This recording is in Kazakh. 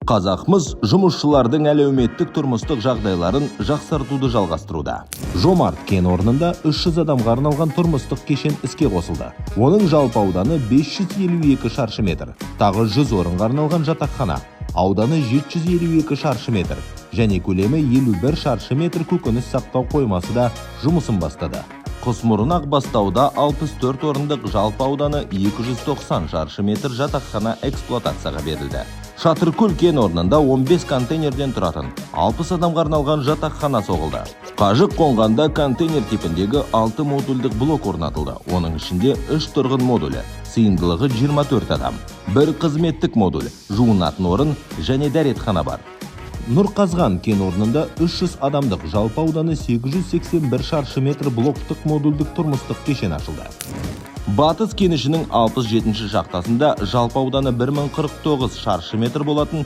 Қазақмыз жұмысшылардың әлеуметтік тұрмыстық жағдайларын жақсартуды жалғастыруда. Жомарт кен орнында 300 адамға арналған тұрмыстық кешен іске қосылды. Оның жалпы ауданы 552 шаршы метр. Тағы 100 орынға арналған жатақхана. Ауданы 752 шаршы метр. Және көлемі 51 шаршы метр көкөніс сақтау қоймасы да жұмысын бастады. Құсмұрын Ақбастауда 64 орындық жалпы ауданы 290 шаршы метр жатақхана эксплуатацияға берілді. Шатыркөл кен орнында 15 контейнерден тұратын 60 адамға арналған жатақхана соғылды. Қажық қонғанда контейнер типіндегі 6 модульдік блок орнатылды. Оның ішінде 3 тұрғын модулі, сыйымдылығы 24 адам, 1 қызметтік модуль, жуынатын орын және дәретхана бар. Нұрқазған кен орнында 300 адамдық жалпы ауданы 881 шаршы метр блоктық модульдік тұрмыстық кешен ашылды. Батыс кенішінің 67-ші шахтасында жалпы ауданы 1049 шаршы метр болатын